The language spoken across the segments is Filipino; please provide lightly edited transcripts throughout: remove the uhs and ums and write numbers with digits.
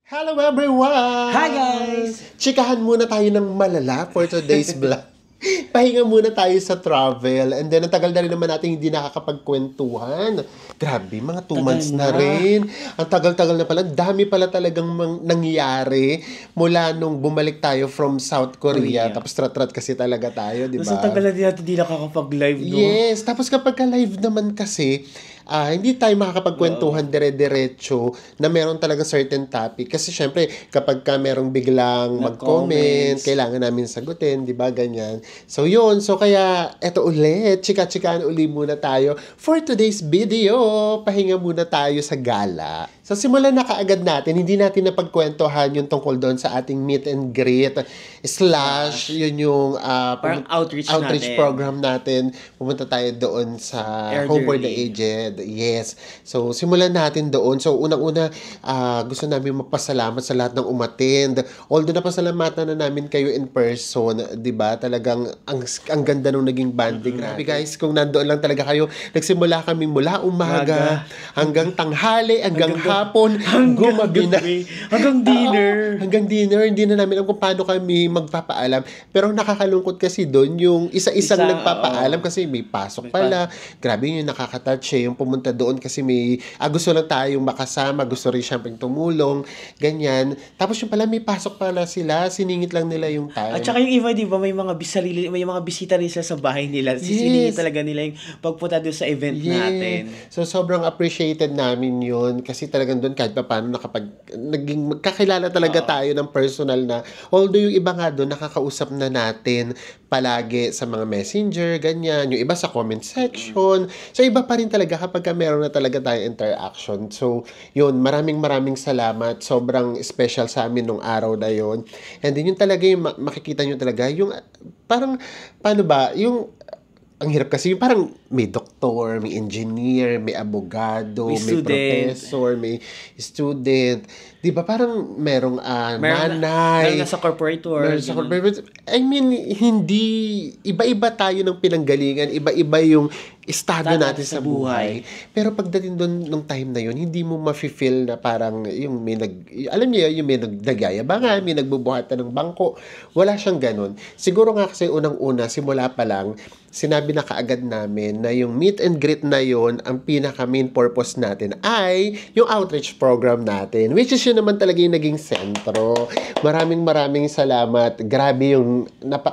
Hello everyone! Hi guys! Chikahan muna tayo ng malala for today's vlog. Pahinga muna tayo sa travel. And then, ang tagal na rin naman natin hindi nakakapagkwentuhan. Grabe, mga 2 months na rin. Ang tagal-tagal na pala. Dami pala talagang nangyari mula nung bumalik tayo from South Korea. Tapos trat-trat kasi talaga tayo, di ba? Tapos ang tagal na din natin hindi nakakapag-live, no? Yes. Tapos kapag ka-live naman kasi, hindi tayo makakapagkwentuhan dire-diretso na meron talaga certain topic. Kasi syempre, kapag ka merong biglang mag-comment, kailangan namin sagutin, di ba? Ganyan. So yun, so kaya eto ulit, chika-chikaan uli muna tayo for today's video. Pahinga muna tayo sa gala. So simulan na kaagad natin, hindi natin napagkwentuhan yung tungkol doon sa ating meet and greet / yun yung parang outreach program natin. Pumunta tayo doon sa Home for the Aged. Yes. So simulan natin doon. So unang-una, gusto namin magpasalamat sa lahat ng umattend. Although napasalamatan na namin kayo in person, 'di ba? Talagang ang ganda nung naging banding natin. Guys, kung nandoon lang talaga kayo, nagsimula kami mula umaga hanggang tanghali, hanggang hapon, gumabi na. Hanggang dinner. Hanggang dinner. Hindi na namin alam kung paano kami magpapaalam. Pero nakakalungkot kasi doon yung isa-isang nagpapaalam kasi may pasok pala. Grabe yung nakakatouch yung pumunta doon kasi may gusto lang tayong makasama, gusto rin siyempre tumulong, ganyan. Tapos yung pala may pasok pala sila, siningit lang nila yung time. At saka yung iba, di ba, may mga bisita rin sila sa bahay nila. Siningit talaga nila yung pagpunta doon sa event natin. So sobrang appreciated namin yun kasi talagang doon kahit pa paano naging magkakilala talaga tayo ng personal na, although yung iba nga doon nakakausap na natin palagi sa mga messenger, ganyan. Yung iba sa comment section. So iba pa rin talaga kapag meron na talaga tayong interaction. So yun, maraming salamat. Sobrang special sa amin nung araw na yun. And then yun talaga yung makikita nyo talaga yung parang, paano ba, yung ang hirap kasi yung parang may doktor, may engineer, may abogado, may professor, may student. Di ba parang merong nanay. Meron na sa corporate world. I mean, hindi, iba-iba tayo ng pinanggalingan, iba-iba yung estado natin sa buhay. Pero pagdating doon nung time na yun, hindi mo mafe-feel na parang yung may alam niyo yung may nagyayabangan, may nagbubuhatan ng bangko. Wala siyang ganun. Siguro nga kasi unang-una, simula pa lang, sinabi na kaagad namin na yung meet and greet na yun, ang pinaka main purpose natin ay yung outreach program natin, which is yun naman talaga yung naging sentro. Maraming salamat. Grabe yung,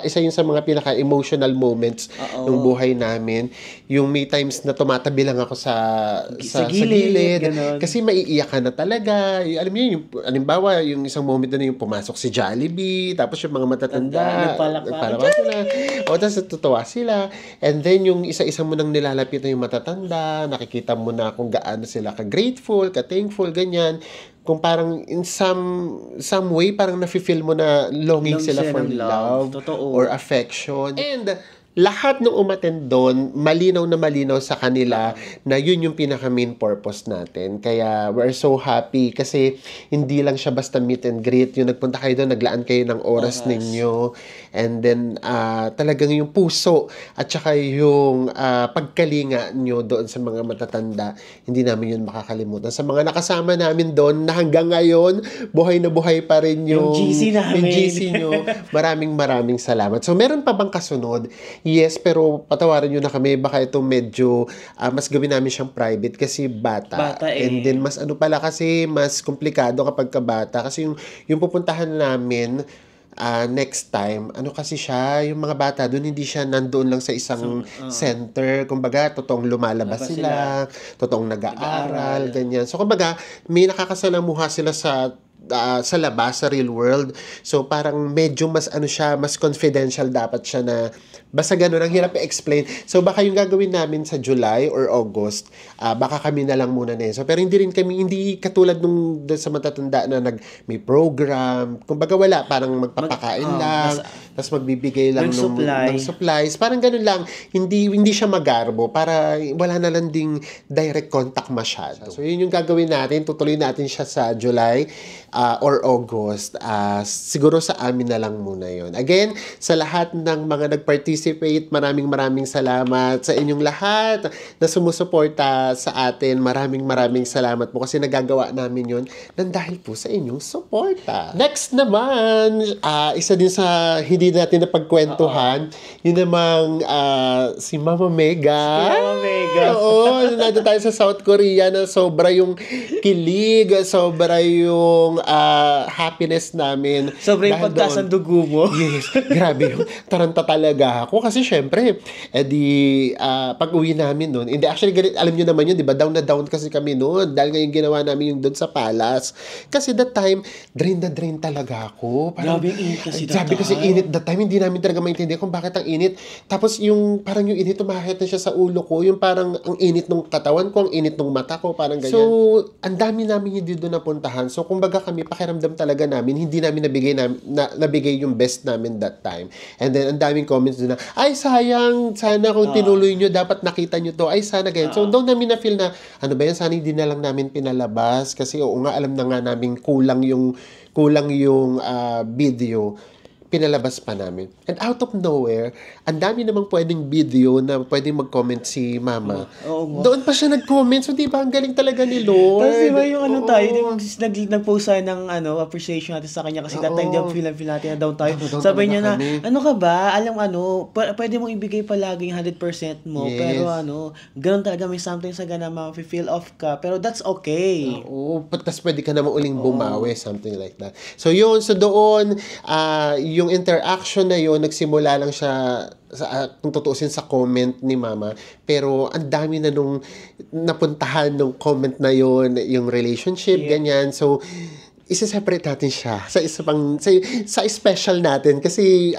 isa yun sa mga pinaka-emotional moments ng buhay namin. Yung may times na tumatabi lang ako sa gilid. Kasi maiiyak ka na talaga. Alam niyo, yung, alimbawa, yung isang moment na yung pumasok si Jollibee, tapos yung mga matatanda, nagpalakpak sila. O, tapos natutuwa sila. And then, yung isa-isa mo nang nilalapit na yung matatanda, nakikita mo na kung gaano sila ka-grateful, ka-thankful, ganyan. Kung parang in some way, parang nafe-feel mo na longing sila for love or affection. And lahat ng umattend doon, malinaw sa kanila na yun yung pinaka-main purpose natin. Kaya we're so happy kasi hindi lang siya basta meet and greet. Yung nagpunta kayo doon, naglaan kayo ng oras ninyo. And then, talagang yung puso at saka yung pagkalinga nyo doon sa mga matatanda, hindi namin yun makakalimutan. Sa mga nakasama namin doon na hanggang ngayon, buhay na buhay pa rin yung GC namin. Yung GC nyo. Maraming salamat. So, meron pa bang kasunod? Yes, pero patawarin nyo na kami. Baka ito medyo mas gawin namin siyang private kasi bata. And then mas pala kasi mas komplikado kapag kabata. Kasi yung pupuntahan namin next time, kasi siya, yung mga bata doon, hindi siya nandoon lang sa isang center. Kumbaga, totoong lumalabas sila, totoong nag-aaral, ganyan. So, kumbaga, may nakakasalamuha sila sa labas, sa real world. So, parang medyo mas mas confidential dapat siya na basta ganun, ang hirap i-explain. So, baka yung gagawin namin sa July or August, baka kami na lang muna na yun. So, pero hindi katulad nung sa matatanda na may program. Kumbaga wala, parang magpapakain lang, tapos magbibigay lang ng supplies. Parang ganun lang. Hindi siya magarbo para wala na lang ding direct contact masyado. So, yun yung gagawin natin. Tutuloy natin siya sa July. or August. Siguro sa amin na lang muna yon. Again, sa lahat ng mga nag-participate, maraming salamat sa inyong lahat na sumusuporta sa atin. Maraming salamat po kasi nagagawa namin yon nang dahil po sa inyong suporta. Next naman, isa din sa hindi natin napagkwentuhan, yun namang si Mama Mega. Si Mama Mega. Oo, nandun tayo sa South Korea na sobra yung kilig, sobra yung happiness namin. Sobra yung pagkasandugo mo. Yes, grabe yung taranta talaga ako. Kasi syempre, pag uwi namin noon, hindi, actually, alam nyo naman yun, di ba? Down na down kasi kami noon. Dahil ngayon ginawa namin yung doon sa Palace. Kasi that time, drain na drain talaga ako. Parang, grabe yung init kasi that grabe kasi time. init that time. Hindi namin talaga maintindihan kung bakit ang init. Tapos yung, parang yung init, tumahit na siya sa ulo ko. Yung parang, ang init ng katawan ko, ang init ng mata ko, parang ganyan. So, ang dami namin hindi doon napuntahan. So, kumbaga kami, pakiramdam talaga namin, hindi namin nabigay yung best namin that time. And then, ang daming comments doon na, ay, sayang, sana kung tinuloy nyo, dapat nakita nyo to. Ay, sana ganyan. So, doon namin na-feel na, ano ba yan, sana hindi na lang namin pinalabas. Kasi, oo nga, alam na nga namin, kulang yung video, pinalabas pa namin. And out of nowhere, ang dami namang pwedeng video na pwedeng mag-comment si Mama. Doon pa siya nag-comment. So, di ba, ang galing talaga ni Lord. Tapos diba yung tayo, nag-post tayo ng appreciation natin sa kanya kasi that time feel natin na down tayo. Sabi niya na, ano ka ba, pwede mong ibigay palagi yung 100% mo. Yes. Pero ganun talaga, may something sa gana ma-feel off ka. Pero that's okay. Oo, tapos pwede ka naman uling bumawi, something like that. So, yun, so doon, yung interaction na yun, nagsimula lang siya kung tutuusin sa comment ni Mama, pero ang dami na nung napuntahan nung comment na yun, yung relationship, ganyan. So, isa-separate natin siya sa isa pang sa special natin kasi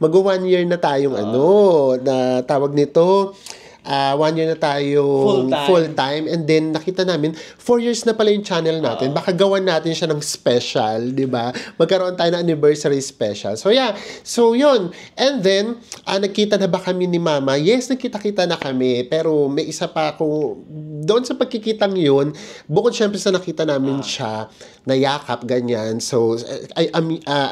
mag-1 year na tayong na tawag nito, 1 year na tayo full time, and then nakita namin 4 years na pala yung channel natin. Baka gawan natin siya ng special, di ba? Magkaroon tayo ng anniversary special. So yeah, so yun. And then nagkita na ba kami ni Mama? Yes, nagkita-kita na kami, pero may isa pa ako doon sa pagkikitang yun, bukod syempre sa nakita namin siya nayakap, ganyan. So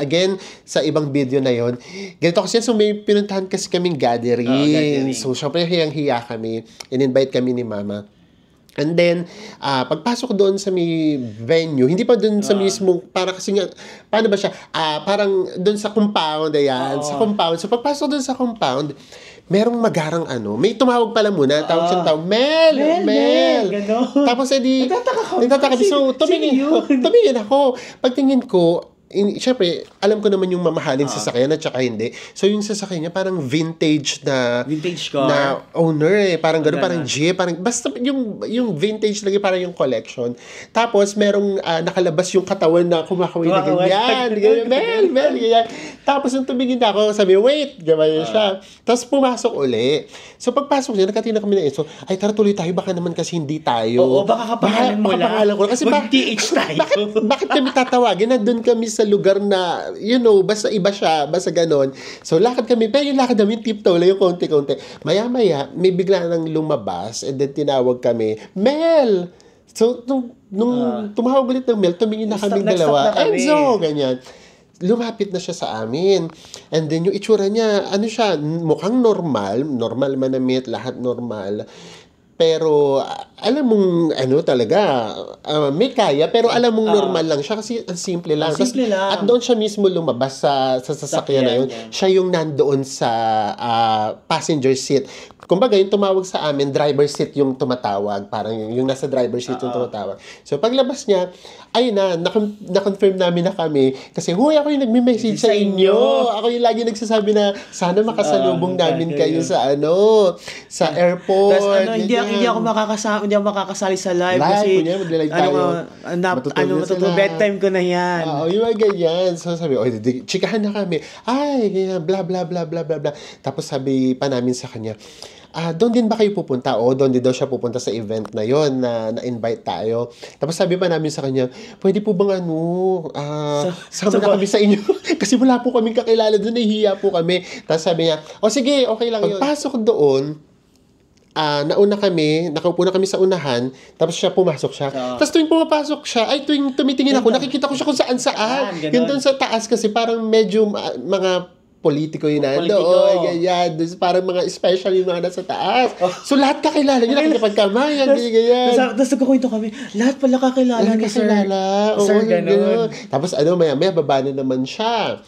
again, sa ibang video na yun, ganito kasi, so may pinuntahan kasi kaming gathering. So syempre hiyang-hiya kami, in-invite kami ni Mama. And then, pagpasok doon sa may venue, hindi pa doon sa mismo, para kasi nga, paano ba siya? Parang doon sa compound, ayan, sa compound. So, pagpasok doon sa compound, merong magarang may tumawag pala muna, tawag siya tawag, Mel! Gano'n. Tapos, nagtataka kami. So, tumingin ako. Pagtingin ko, syempre, alam ko naman yung mamahalin sasakyan at saka hindi. So, yung sasakyan niya parang vintage car na owner parang gano'n, parang Jeep, parang, basta yung vintage lagi, parang yung collection. Tapos, merong nakalabas yung katawan na kumakawin na ganyan. Mel, ganyan. Tapos, nung tumingin na ako, sabi, wait, gawin siya. Tapos, pumasok uli. So, pagpasok niya, nakatina kami na so, ay, tara, tuloy tayo, baka naman kasi hindi tayo. Oo, baka kapangalan mo lang. Kasi mag-TH tayo. Bakit kami tatawagin? Nandun kami sa lugar na, basta iba siya, basta ganon. So, lakad kami. Pero yung lakad namin, tiptoe lang yung konti-konti. Maya-maya, may bigla nang lumabas and then tinawag kami, Mel! So, nung tumawag ulit ng Mel, tumingin na kaming dalawa. Enzo! Ganyan. Lumapit na siya sa amin. And then, yung itsura niya, siya, mukhang normal manamit, lahat normal. Pero, alam mong, talaga, may kaya, pero alam mong normal lang siya kasi ang simple lang. Simple lang. At doon siya mismo lumabas sa sasakyan na yun. Siya yung nandoon sa passenger seat. Kumbaga, yung tumawag sa amin, driver seat yung tumatawag. Parang yung nasa driver seat yung tumatawag. So, paglabas niya, ayun na-confirm namin na kami. Kasi, huy, ako yung nagme-message sa inyo. Ako yung lagi nagsasabi na, sana makasalubong namin kayo sa airport. Tapos, hindi ako makakasali sa live kasi magla-live tayo. Matutulog bedtime ko na yan. Yung mga ganyan. So sabi, chikahan na kami. Ay, ganyan, bla bla bla bla bla bla. Tapos sabi pa namin sa kanya, doon din ba kayo pupunta? Doon din daw siya pupunta sa event na yon na-invite tayo. Tapos sabi pa namin sa kanya, pwede po bang sama na kami sa inyo? Kasi wala po kaming kakilala doon, nahihiya po kami. Tapos sabi niya, sige, okay lang yun. Pagpasok doon, nauna kami, nakaupo na kami sa unahan, tapos siya pumasok siya. Tapos tuwing pumapasok siya, tuwing tumitingin ako, nakikita ko siya kung saan. Yun doon sa taas kasi parang medyo mga politiko yun ganyan. Parang mga special yung mga nasa taas. So, lahat kakilala nyo, nakikipagkamayan, ganyan. Tapos nagkukwento kami, lahat pala kakilala ni Sir. Sir, gano'n. Tapos, maya-maya, baba na naman siya.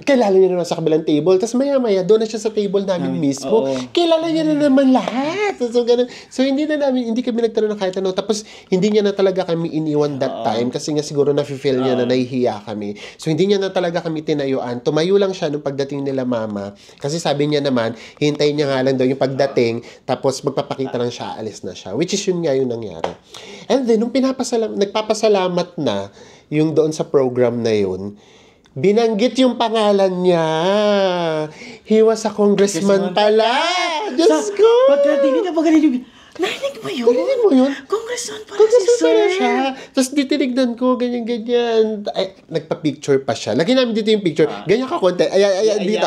Kilala niya naman sa kabilang table. Tapos maya-maya, doon na siya sa table namin mismo. Kilala niya na naman lahat. So, ganun. So, hindi kami nagtanong ng kahit ano. Tapos, hindi niya na talaga kami iniwan that time. Kasi nga siguro na-feel niya na nahihiya kami. So, hindi niya na talaga kami tinayuan. Tumayo lang siya nung pagdating nila mama. Kasi sabi niya naman, hintayin niya nga lang daw yung pagdating. Tapos, magpapakita lang siya, alis na siya. Which is yun nga yung nangyari. And then, nung nagpapasalamat na yung doon sa program na yun, binanggit yung pangalan niya. He was a congressman pala. Diyos ko! Pagkatingin na magaling narinig mo yun? Congressman pala si Sir. Siya. Tapos ditinignan ko, ganyan. Ay, nagpa-picture pa siya. Lagi namin dito yung picture. Ganyan ka konti. Dito.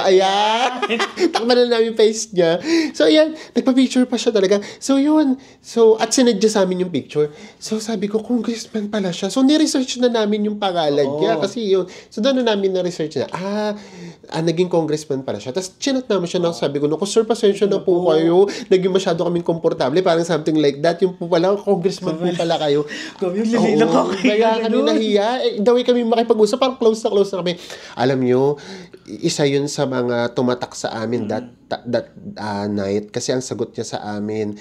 Takpan na namin face niya. So, ayan. Nagpa-picture pa siya talaga. So, yun. So, at sinadya sa amin yung picture. So, sabi ko, congressman pala siya. So, ni-research na namin yung pangalan niya. Kasi yun. So, doon na namin na-research na. Naging congressman pala siya. Tapos, chinat naman siya. Sabi ko, sir, pasensya na po kayo. Naging masyado kaming komportable. Parang something like that. Yung po pala, congressman po pala kayo. Kami yung lalilang ako. Kaya kami nahiya. Daway kami makipag-usap. Parang close na kami. Alam nyo, isa yun sa mga tumatak sa amin that night. Kasi ang sagot niya sa amin,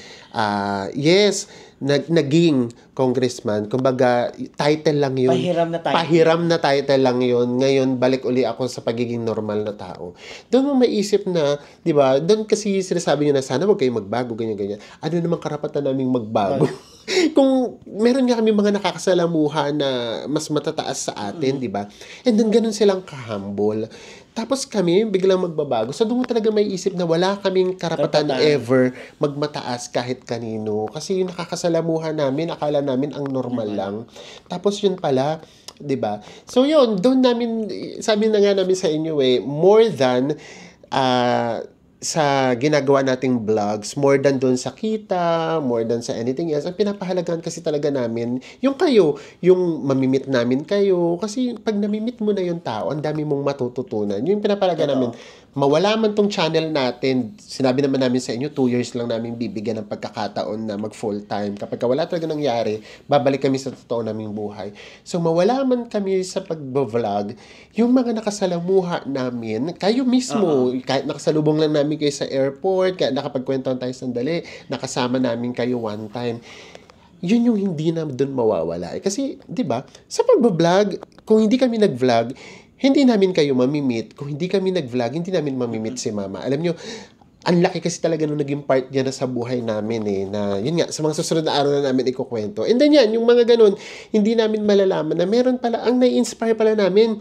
yes, naging congressman. Kumbaga, title lang yun. Pahiram na title lang yun. Ngayon, balik uli ako sa pagiging normal na tao. Doon mo maisip na, di ba, doon kasi sinasabi niyo na sana huwag kayong magbago, ganyan. Ano namang karapatan naming magbago? Kung meron nga kami mga nakakasalamuha na mas matataas sa atin, di ba? And then, ganun silang kahambol. Tapos kami, biglang magbabago. So, doon mo talaga may isip na wala kaming karapatan ever magmataas kahit kanino. Kasi yung nakakasalamuhan namin, akala namin ang normal lang. Tapos yun pala, 'di ba? So yun, doon namin, sabi na nga namin sa inyo more than sa ginagawa nating vlogs, more than doon sa kita, more than sa anything else, ang pinapahalagaan kasi talaga namin, yung kayo, yung mamimit namin kayo, kasi pag namimit mo na yung tao, ang dami mong matututunan. Yung pinapahalagaan namin, mawala man tong channel natin, sinabi naman namin sa inyo, 2 years lang namin bibigyan ng pagkakataon na mag full time. Kapag wala talaga nangyari, babalik kami sa totoo naming buhay. So, mawala man kami sa pag-vlog, yung mga nakasalamuha namin, kayo mismo, kahit nakasalubong lang namin kayo sa airport, kahit nakapagkwentuhan tayo sandali, nakasama namin kayo one time, yun yung hindi na doon mawawala. Kasi, di ba, sa pag-vlog, kung hindi kami nag-vlog, hindi namin kayo mamimit. Kung hindi kami nag-vlog, hindi namin mamimit si Mama. Alam nyo, ang laki kasi talaga nung naging part niya na sa buhay namin na yun nga, sa mga susunod na araw na namin ikukwento. And then yan, yung mga ganun, hindi namin malalaman na meron pala, ang nai-inspire pala namin,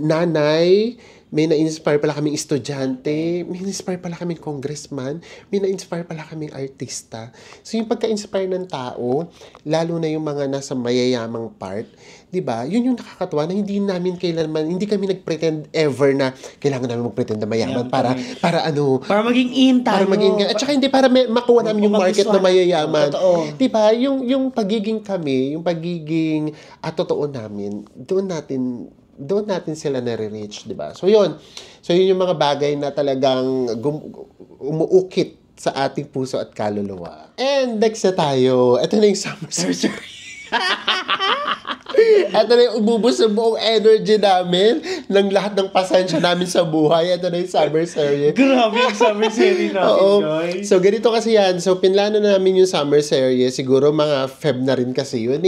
nanay, may na-inspire pala kaming estudyante, may na-inspire pala kaming congressman, may na-inspire pala kaming artista. So yung pagka-inspire ng tao, lalo na yung mga nasa mayayamang part, 'di ba? Yun yung nakakatuwa na hindi kami nag-pretend ever na kailangan namin mag-pretend na mayaman para maging in tayo. At saka hindi para makuha namin yung market na mayayaman. 'Di ba? Yung pagiging kami, yung pagiging totoo namin, doon natin sila nare-reach, di ba? So, yun yung mga bagay na talagang umuukit sa ating puso at kaluluwa. And next na tayo. Ito na yung summer surgery. Ito na yung ububos sa buong energy namin ng lahat ng pasensya namin sa buhay. Ito na yung summer series. Grabe yung summer series natin, guys. So, ganito kasi yan. So, pinlano na namin yung summer series. Siguro mga Feb na rin kasi yun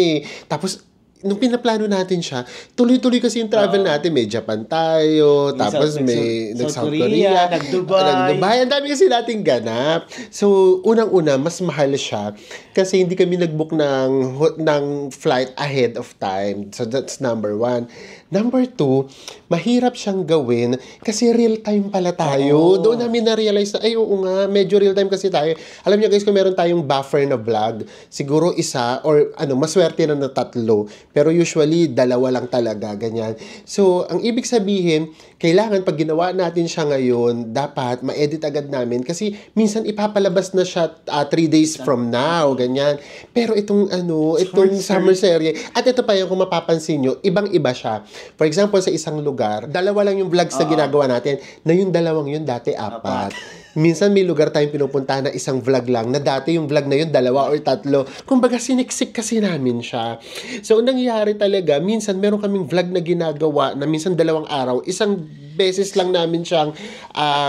Tapos, nung pinaplano natin siya, tuloy-tuloy kasi yung travel natin. May Japan tayo, tapos may South Korea, nag-Dubai. Ang dami kasi nating ganap. So, unang-una, mas mahal siya kasi hindi kami nag-book ng flight ahead of time. So, that's number 1. Number 2, mahirap siyang gawin kasi real-time pala tayo. Doon namin na-realize na, oo nga, medyo real-time kasi tayo. Alam niyo guys, kung meron tayong buffer na vlog, siguro isa or maswerte na 3. Pero usually, dalawa lang talaga, ganyan. So, ang ibig sabihin, kailangan pag ginawa natin siya ngayon, dapat ma-edit agad namin kasi minsan ipapalabas na siya 3 days from now, ganyan. Pero itong summer serie, at ito pa yung kung mapapansin nyo, ibang-iba siya. For example, sa isang lugar, dalawa lang yung vlogs na ginagawa natin, na yung dalawang yun dati 4. Minsan may lugar tayong pinupuntahan na isang vlog lang, na dati yung vlog na yun 2 or 3. Kumbaga siniksik kasi namin siya. So, nangyayari talaga, minsan meron kaming vlog na ginagawa na minsan 2 araw, isang beses lang namin siyang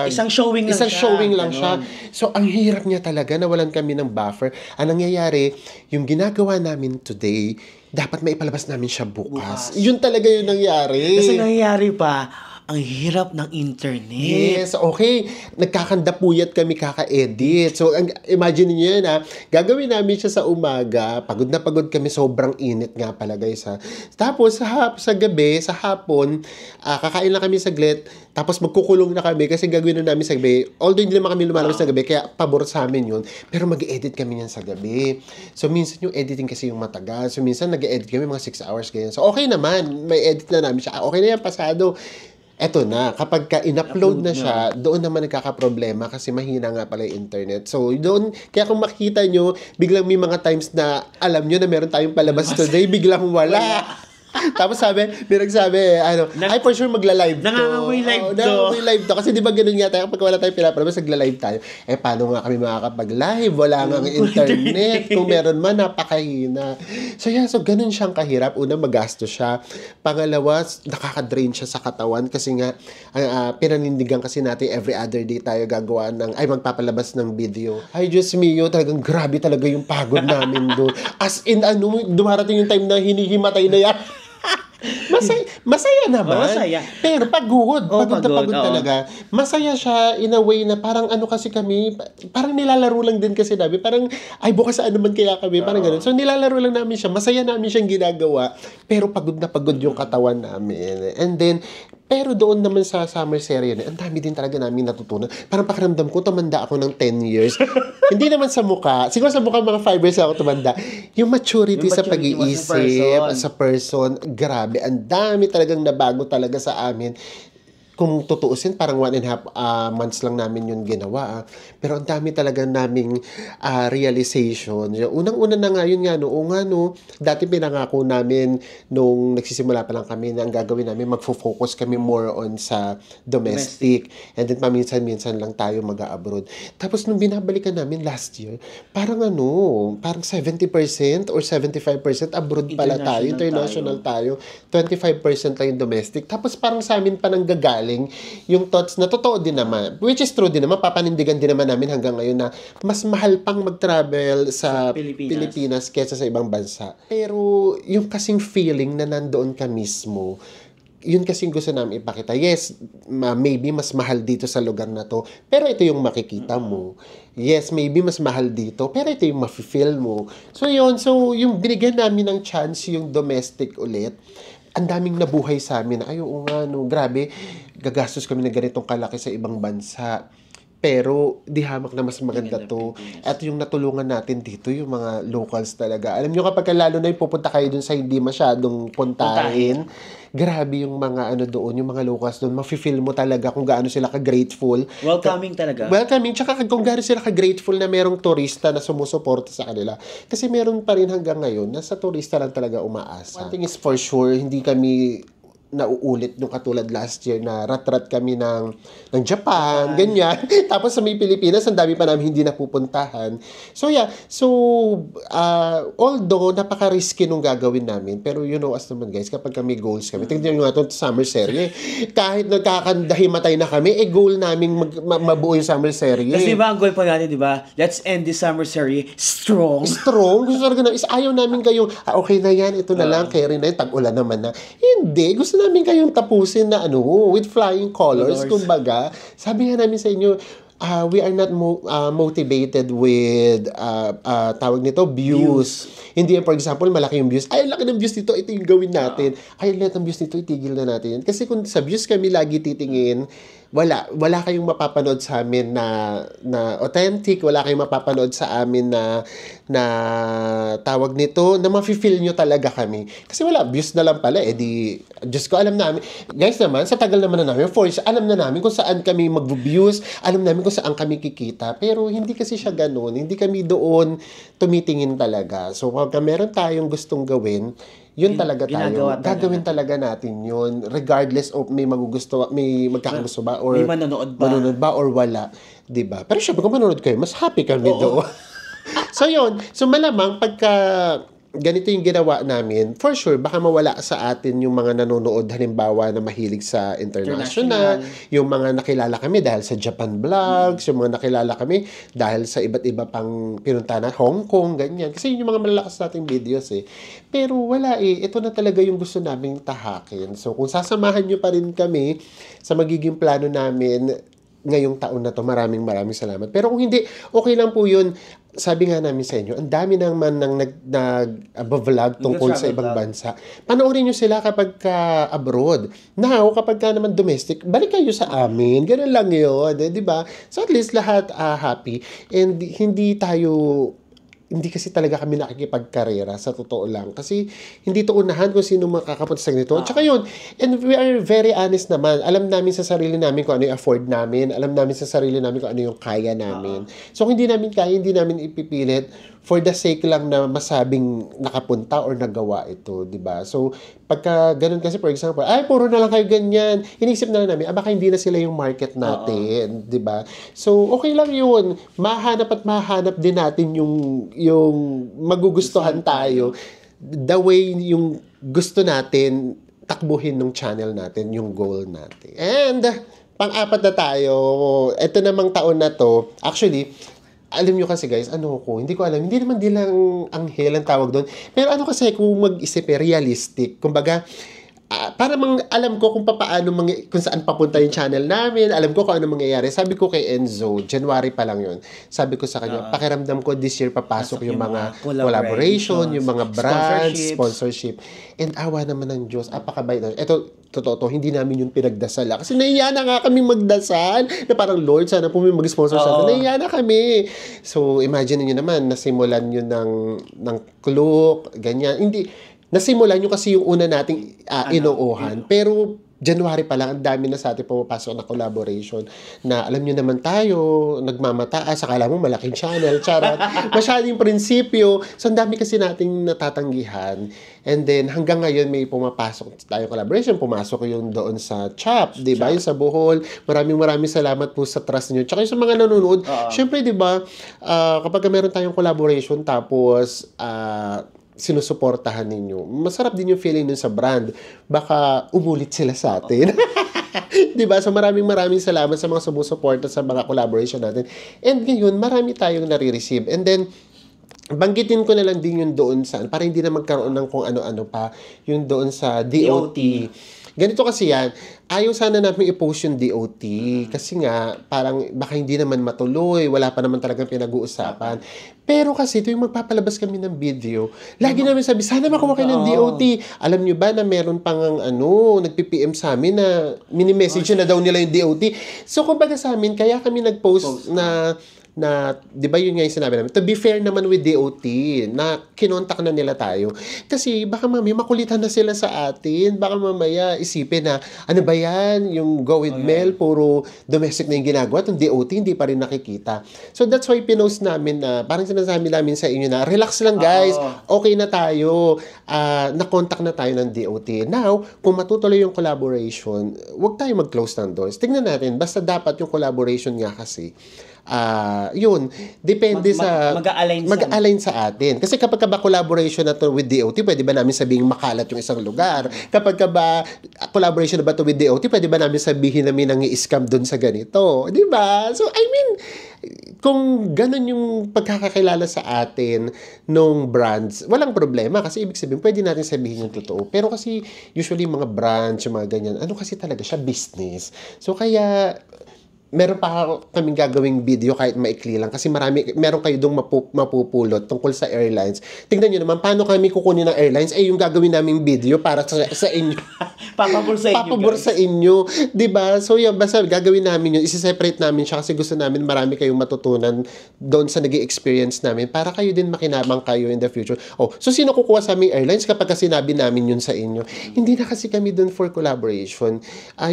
isang showing lang siya. So, ang hirap niya talaga, nawalan kami ng buffer. Ang nangyayari, yung ginagawa namin today, dapat maipalabas namin siya bukas. Yun talaga yung nangyari. Kasi nangyayari pa, ang hirap ng internet. Yes, okay. Nagkakandapuyat kami kaka-edit. So, imagine niyo yan gagawin namin siya sa umaga. Pagod na pagod kami. Sobrang init nga pala guys Tapos, sa gabi, sa hapon, kakain lang kami saglit. Tapos, magkukulong na kami kasi gagawin na namin sa gabi. Although, hindi naman kami lumalabas sa gabi, kaya pabor sa amin yun. Pero mag-edit kami yan sa gabi. So, minsan yung editing kasi yung matagal. So, minsan nag-edit kami mga 6 hours ganyan. So, okay naman. May edit na namin siya. Okay na yan, pasado. Eto na, kapag in-upload na siya, doon naman nagkakaproblema kasi mahina nga pala yung internet. So, doon, kaya kung makita nyo, biglang may mga times na alam nyo na meron tayong palabas today, biglang wala. Tapos may nagsabi, ay for sure magla-live to. Nangangamoy live to. Nangangamoy live to. Kasi di ba ganun nga tayo, kapag wala tayong pinapalabas, nagla-live tayo. Paano nga kami makakapag-live? Wala nga ang internet. Kung meron man, napakahina. So ganun siyang kahirap. Una, magastos siya. Pangalawa, nakaka-drain siya sa katawan kasi nga, pinanindigan kasi natin every other day tayo gagawa magpapalabas ng video. Ay, Diyos mio, talagang grabe talaga yung pagod namin doon. As in, dumarating yung time na hinihimatay na yan. Masaya naman. Masaya. Pero pagod talaga. Masaya siya in a way na parang kasi kami, parang nilalaro lang din kasi namin. Parang, bukas saan naman kaya kami. Parang ganun. So, nilalaro lang namin siya. Masaya namin siyang ginagawa. Pero pagod na pagod yung katawan namin. And then, pero doon naman sa summer serie ang dami din talaga namin natutunan. Parang pakiramdam ko, tumanda ako ng 10 years. Hindi naman sa mukha. Siguro sa mukha mga 5 years ako tumanda. Yung maturity sa pag-iisip, sa person, grabe. Ang dami talagang nabago talaga sa amin. Kung tutuusin, parang 1.5 months lang namin yun ginawa. Pero ang dami talaga naming realization. Unang-una na nga yun dati pinangako namin nung nagsisimula pa lang kami na ang gagawin namin, magfo-focus kami more on sa domestic. And then paminsan-minsan lang tayo mag-abroad. Tapos nung binabalikan namin last year, parang 70% or 75% abroad pala tayo. International tayo. 25% lang yung domestic. Tapos parang sa amin pa nang gagal yung thoughts na totoo din naman, which is true din naman, papanindigan din naman namin hanggang ngayon na mas mahal pang mag-travel sa Pilipinas kesa sa ibang bansa. Pero yung kasing feeling na nandoon ka mismo, yun kasing gusto namin ipakita. Yes, maybe mas mahal dito sa lugar na to, pero ito yung makikita mo. Yes, maybe mas mahal dito, pero ito yung mafe-feel mo. So yung binigyan namin ng chance yung domestic ulit, ang daming nabuhay sa amin. Grabe, gagastos kami na ganitong kalaki sa ibang bansa. Pero, di hamak na mas maganda to. At yung natulungan natin dito, yung mga locals talaga. Alam nyo, kapag lalo na yung pupunta kayo dun sa hindi masyadong puntahin, grabe yung mga doon, yung mga locals doon, mafe-feel mo talaga kung gaano sila ka-grateful. Welcoming talaga. Welcoming, tsaka kung gaano sila ka-grateful na merong turista na sumusuporta sa kanila. Kasi meron pa rin hanggang ngayon na sa turista lang talaga umaasa. One thing is for sure, hindi kami nauulit nung katulad last year na rat-rat kami ng Japan, ganyan. Tapos sa may Pilipinas, ang dami pa namin hindi napupuntahan. So although napaka-risky nung gagawin namin, pero you know us naman guys, kapag kami goals kami, tignan nyo nga itong summer serie, kahit nagkakandahimatay na kami, goal namin mabuo yung summer serie. Kasi diba, ang goal pa natin, diba, let's end this summer serie strong. Gusto talaga is ayaw namin kayong, okay na yan, ito na lang, carry na yun, tag-ulan naman na. Hindi, gusto namin kayong tapusin na with flying colors. Kumbaga, sabi nga namin sa inyo, we are not motivated with tawag nito, views. Hindi, for example, malaki yung views. Ay, laki ng views nito, ito yung gawin natin. Ay, lahat ng views nito, itigil na natin yan. Kasi kung sa views kami lagi titingin, wala kayong mapapanood sa amin na authentic, wala kayong mapapanood sa amin na tawag nito, na mafe-feel nyo talaga kami. Kasi wala, views na lang pala, di, Diyos ko, alam namin. Guys naman, sa tagal naman na namin, alam na namin kung saan kami mag-views, alam namin kung saan kami kikita, pero hindi kasi siya ganun, hindi kami doon tumitingin talaga. So, pag meron tayong gustong gawin, yun talaga tayo. Gagawin talaga natin yun. Regardless of may magugusto, may magkakagusto ba, or may manonood ba or wala. Diba? Pero syempre, kung manonood kayo, mas happy kami doon. So, yun. So, malamang pagka ganito yung ginawa namin, for sure, baka mawala sa atin yung mga nanonood, halimbawa na mahilig sa international, yung mga nakilala kami dahil sa Japan vlogs, yung mga nakilala kami dahil sa iba't iba pang pinunta na Hong Kong, ganyan. Kasi yun yung mga malalakas nating videos Pero wala ito na talaga yung gusto naming tahakin. So, kung sasamahan nyo pa rin kami sa magiging plano namin ngayong taon na to, maraming salamat. Pero kung hindi, okay lang po yun. Sabi nga namin sa inyo, ang dami naman nang nag-vlog tungkol sa ibang bansa. Panoorin nyo sila kapag ka abroad. Now, kapag ka naman domestic, balik kayo sa amin. Ganun lang yun. Di ba? So at least lahat happy. And hindi kasi talaga kami nakikipagkarera sa totoo lang. Kasi hindi to unahan kung sino makakapunta sa ganito. Tsaka yun, and we are very honest naman. Alam namin sa sarili namin kung ano yung afford namin. Alam namin sa sarili namin kung ano yung kaya namin. So, hindi namin kaya, hindi namin ipipilit for the sake lang na masabing nakapunta or nagawa ito, di ba? So, pagka ganun kasi, for example, puro na lang kayo ganyan. Inisip na lang namin, baka hindi na sila yung market natin, di ba? So, okay lang yun. Mahanap din natin yung magugustuhan tayo. The way yung gusto natin takbuhin ng channel natin, yung goal natin. And, pang-apat na tayo, ito namang taon na to, actually, alam nyo kasi guys, hindi ko alam, hindi naman dilang anghel ang tawag doon. Pero kasi kung mag-isip realistic, kumbaga, para alam ko kung kung saan papunta yung channel namin, alam ko kung ano mangyayari. Sabi ko kay Enzo, January pa lang yun. Sabi ko sa kanya, pakiramdam ko this year papasok yung mga collaboration, yung mga brands, sponsorship. And awa naman ng Diyos, apakabait. Ito, totoo, hindi namin yung pinagdasal. Kasi nahiya na nga kami magdasal. Na parang, Lord, sana po may mag-sponsor sa atin. Nahiya na kami. So, imagine niyo naman, nasimulan yun ng Klook, ganyan. Nasimulan nyo kasi yung una nating inuuhan. Pero January pa lang, ang dami na sa atin pumapasok na collaboration na alam nyo naman tayo, nagmamataas, akala mo malaking channel, charot. Masyadong prinsipyo. So, ang dami kasi nating natatanggihan. And then, hanggang ngayon may pumapasok tayong collaboration. Pumasok yung doon sa CHOP, di ba? Yung sa Bohol. Maraming salamat po sa trust niyo. Tsaka yung sa mga nanonood, syempre, di ba, kapag meron tayong collaboration, tapos, sinusuportahan ninyo. Masarap din yung feeling nun sa brand. Baka umulit sila sa atin. Diba? So maraming salamat sa mga sumusuporta sa mga collaboration natin. And ngayon, marami tayong nare-receive. And then, banggitin ko na lang din yung doon para hindi na magkaroon ng kung ano-ano pa, yung doon sa DOT. Ganito kasi yan, ayaw sana namin i-post yung DOT kasi nga parang baka hindi naman matuloy, wala pa naman talagang pinag-uusapan. Pero kasi ito yung magpapalabas kami ng video, lagi namin sabi, sana makuha kayo ng DOT. Alam nyo ba na meron pang nagpi-PM sa amin na mini-message na daw nila yung DOT. So kumbaga sa amin, kaya kami nag-post na, di ba yun nga yung sinabi namin, to be fair naman with DOT, na kinontak na nila tayo. Kasi baka mamaya makulitan na sila sa atin, baka mamaya isipin na, ano ba yan, yung Go With Mel, puro domestic na yung ginagawa, itong DOT hindi pa rin nakikita. So that's why pinost namin na, parang sinasabi namin sa inyo na, relax lang guys, okay na tayo, na-contact na tayo ng DOT. Now, kung matutuloy yung collaboration, huwag tayo mag-close ng doors. Tingnan natin, basta dapat yung collaboration nga kasi, yun, depende mag-align sa atin. Kasi kapag ba collaboration na to with DOT, pwede ba namin sabihin makalat yung isang lugar? Kapag ba collaboration na ba to with DOT, pwede ba namin sabihin namin nang i-scam dun sa ganito? Di ba? So, I mean, kung ganun yung pagkakakilala sa atin nung brands, walang problema kasi ibig sabihin, pwede natin sabihin yung totoo. Pero kasi usually mga brands, yung mga ganyan, kasi talaga siya business. So, kaya meron pa kaming gagawing video kahit maikli lang kasi meron kayo dong mapupulot tungkol sa airlines. Tingnan nyo naman, paano kami kukunin ng airlines? Yung gagawin naming video para sa inyo. Papabor sa inyo, papabor sa inyo. Diba? So, yan, basta gagawin namin yun. Isi-separate namin siya kasi gusto namin marami kayong matutunan doon sa naging experience namin para kayo din makinabang kayo in the future. Oh, so sino kukuha sa aming airlines kapag kasi sinabi namin yun sa inyo? Hindi na kasi kami doon for collaboration.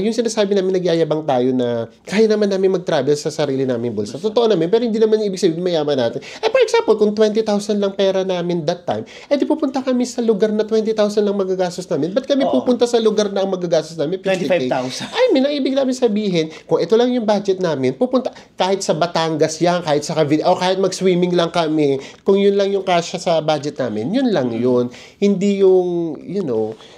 Yung sinasabi namin, nagyayabang tayo na kaya naman namin mag-travel sa sarili namin bulsa. Totoo namin, pero hindi naman ibig sabihin mayaman natin. For example, kung 20,000 lang pera namin that time, di pupunta kami sa lugar na 20,000 lang magagastos namin. Ba't kami pupunta sa lugar na ang magagastos namin 25,000. I mean, ang ibig namin sabihin, kung ito lang yung budget namin, pupunta kahit sa Batangas yan, kahit sa Cavite, o kahit mag-swimming lang kami, kung yun lang yung kasya sa budget namin, yun lang yun. Hindi yung,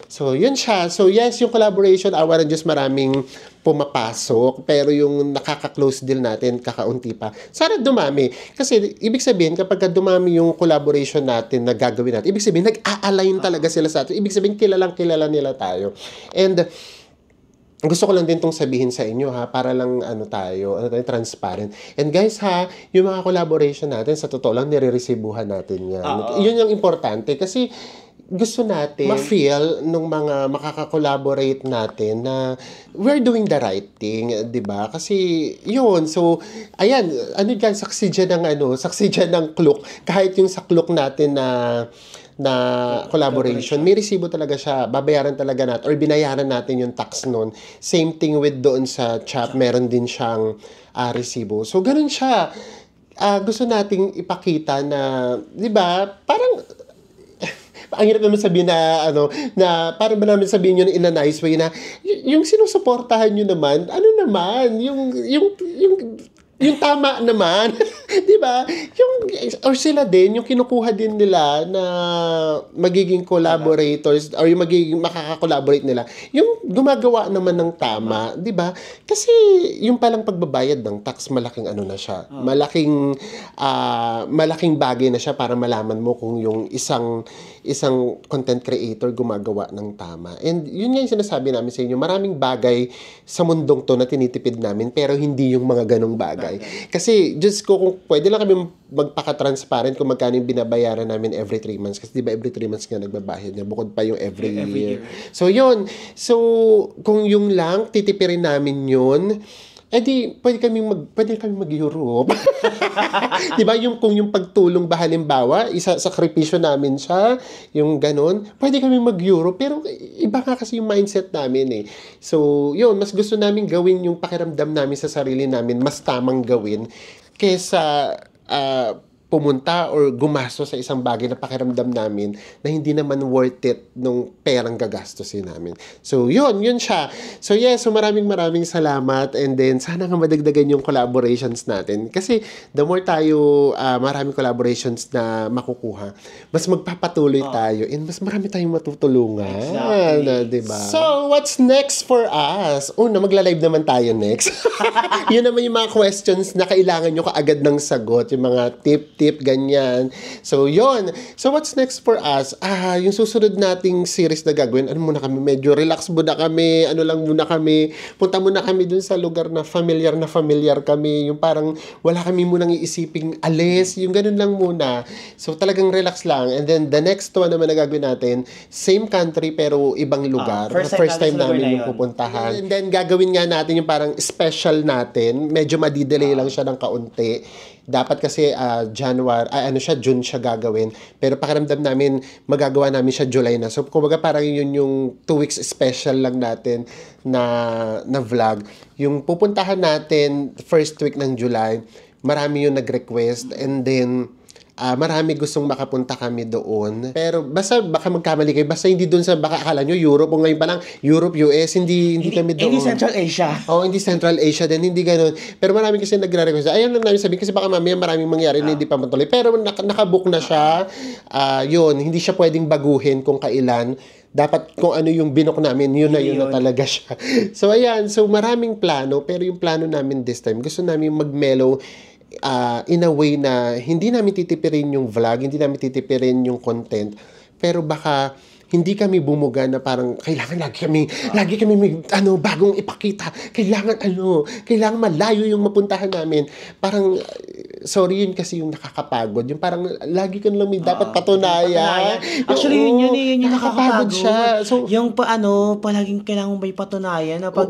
so yun siya. So yes, yung collaboration, awa ng Diyos, maraming pumapasok, pero yung nakaka-close deal natin, kakaunti pa. Sana dumami. Kasi, ibig sabihin, kapag dumami yung collaboration natin na gagawin natin, ibig sabihin, nag-a-align talaga sila sa atin. Ibig sabihin, kilalang-kilala nila tayo. And, gusto ko lang din tong sabihin sa inyo para lang tayo transparent. And guys yung mga collaboration natin, sa totoo lang, nire-receivehan natin yan. Yun yung importante kasi gusto natin ma-feel nung mga makaka-collaborate natin na we're doing the right thing, 'di ba? Kasi yun, so ayan, saksi dyan ng Klook. Kahit yung sa Klook natin na collaboration, may resibo talaga siya, babayaran talaga natin or binayaran natin yung tax noon. Same thing with doon sa CHAP, meron din siyang resibo. So ganun siya. Gusto nating ipakita na, 'di ba? Parang ang hirap naman sabihin na parang ba namin sabihin yun in a nice way na yung sinusuportahan nyo naman, yung tama naman, 'di ba? Or sila din yung kinukuha din nila na magiging collaborators or yung magiging makaka-collaborate nila, yung gumagawa naman ng tama, 'di ba? Kasi yung palang pagbabayad ng tax, malaking na siya. Malaking bagay na siya para malaman mo kung yung isang content creator gumagawa ng tama. And yun nga yung sinasabi namin sa inyo, maraming bagay sa mundong to na tinitipid namin pero hindi yung mga ganong bagay. Kasi, just kung pwede lang kami magpaka-transparent kung magkano yung binabayaran namin every 3 months. Kasi diba every 3 months nga nagbabayad niya, bukod pa yung every year. So, yun. So, kung yung lang, titipirin namin yun, pwede kami mag-Europe. Diba? Kung yung pagtulong ba halimbawa, sakripisyo namin siya, yung ganun, pwede kami mag-Europe, pero iba nga kasi yung mindset namin So, yun, mas gusto namin gawin yung pakiramdam namin sa sarili namin, mas tamang gawin, kesa pumunta or gumastos sa isang bagay na pakiramdam namin na hindi naman worth it nung perang gagastusin namin. So, yun siya. So, so maraming salamat and then sana nga madagdagan yung collaborations natin. Kasi the more tayo maraming collaborations na makukuha, mas magpapatuloy tayo and mas marami tayong matutulungan. Exactly. Diba? So, what's next for us? Magla-live naman tayo next. Yun naman yung mga questions na kailangan nyo kaagad ng sagot. Yung mga tip, ganyan. So, yun. So, what's next for us? Yung susunod nating series na gagawin, muna kami, medyo relax muna kami, muna kami, punta muna kami dun sa lugar na familiar kami, yung parang wala kami munang iisiping alis, yung ganun lang muna. So, talagang relax lang. And then, the next one naman na gagawin natin, same country pero ibang lugar. First time namin yung pupuntahan. And then, gagawin nga natin yung parang special natin, medyo madidelay lang siya ng kaunti. Dapat kasi June siya gagawin. Pero pakiramdam namin, magagawa namin siya July na. So, kumbaga parang yun yung 2 weeks special lang natin na vlog. Yung pupuntahan natin first week ng July, marami yung nag-request and then marami gustong makapunta kami doon. Pero basta baka magkamali kayo. Basta hindi doon sa baka akala nyo Europe o ngayon pa lang Europe, US, hindi kami doon. Hindi Central Asia. Hindi Central Asia din, hindi ganoon. Pero marami kasi nagre-request. Ayun lang namin sabihin kasi baka mamaya maraming mangyari na hindi pa matuloy. Pero nakabook na siya. Yun, hindi siya pwedeng baguhin kung kailan. Dapat kung ano yung binok namin, yun na talaga siya. So ayan, so maraming plano. Pero yung plano namin this time, gusto namin mag-mellow in a way na hindi namin titipirin yung vlog, hindi namin titipirin yung content, pero baka hindi kami bumuga na parang kailangan lagi kami may bagong ipakita. Kailangan malayo yung mapuntahan namin. Parang sorry, yun kasi yung nakakapagod. Yung parang lagi ka lang may dapat patunayan. Actually, yun yung nakakapagod siya. So, yung palaging kailangan may patunayan na pag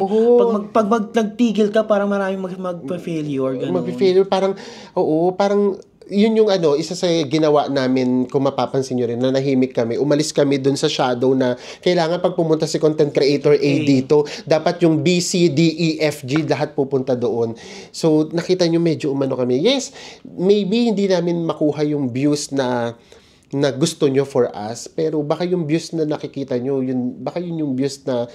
nagtigil ka, parang maraming magpa-failure. Magpa-failure, parang yun yung isa sa ginawa namin, kung mapapansin nyo rin, na nahimik kami. Umalis kami dun sa shadow na kailangan pag pumunta si content creator A dito, dapat yung B, C, D, E, F, G, lahat pupunta doon. So, nakita nyo medyo kami. Yes, maybe hindi namin makuha yung views na gusto nyo for us, pero baka yung views na nakikita nyo, baka yun yung views na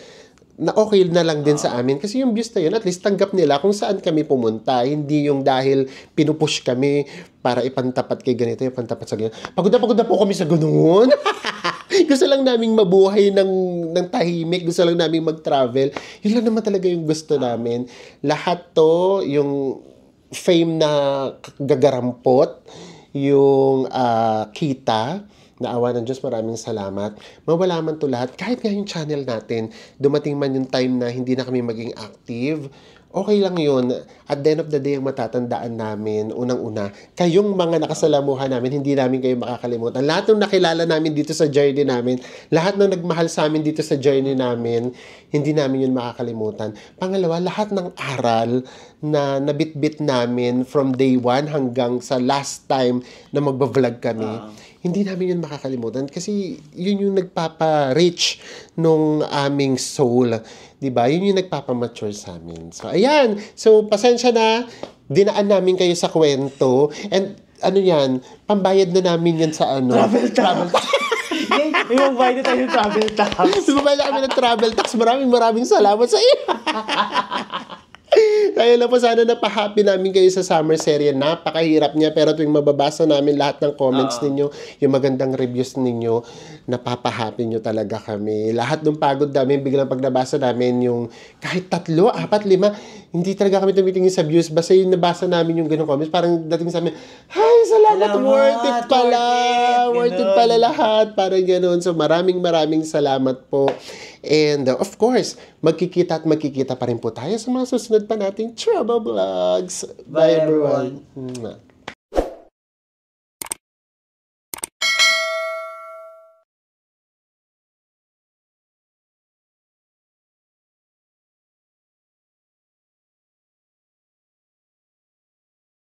okay na lang din sa amin. Kasi yung views na yun, at least tanggap nila kung saan kami pumunta. Hindi yung dahil pinupush kami para ipantapat kay ganito, ipantapat sa ganito. Pagod na po kami sa ganoon. Gusto lang naming mabuhay ng tahimik. Gusto lang naming mag-travel. Yun lang naman talaga yung gusto namin. Lahat to, yung fame na gagarampot, yung kita, naawa ng Diyos, maraming salamat. Mawala man to lahat. Kahit nga yung channel natin, dumating man yung time na hindi na kami maging active, okay lang yun. At the end of the day, ang matatandaan namin, unang-una, kayong mga nakasalamuhan namin, hindi namin kayo makakalimutan. Lahat ng nakilala namin dito sa journey namin, lahat ng nagmahal sa amin dito sa journey namin, hindi namin yun makakalimutan. Pangalawa, lahat ng aral na nabitbit namin from day 1 hanggang sa last time na magbablog kami, hindi namin yun makakalimutan kasi yun yung nagpapa-reach nung aming soul. Diba? Yun yung nagpapamature sa amin. So, ayan. So, pasensya na. Dinaan namin kayo sa kwento. And, yan, pambayad na namin yan sa Travel tax. May magbayad na tayo ng travel tax. Magbayad na kami ng travel tax. Maraming salamat sa iyo. Kaya na po, sana napahappy namin kayo sa summer serye. Napakahirap niya, pero tuwing mababasa namin lahat ng comments ninyo, yung magandang reviews ninyo, napapahappy nyo talaga kami. Lahat ng pagod namin, biglang pag nabasa namin yung kahit 3, 4, 5, hindi talaga kami tumitingin sa views. Basta yung nabasa namin yung ganong comments, parang dating sa amin, "Ay, salamat, worth it pala. Worth it pala lahat." Parang gano'n. So, maraming salamat po. And of course, magkikita pa rin po tayo sa mga susunod pa nating travel vlogs. Bye everyone.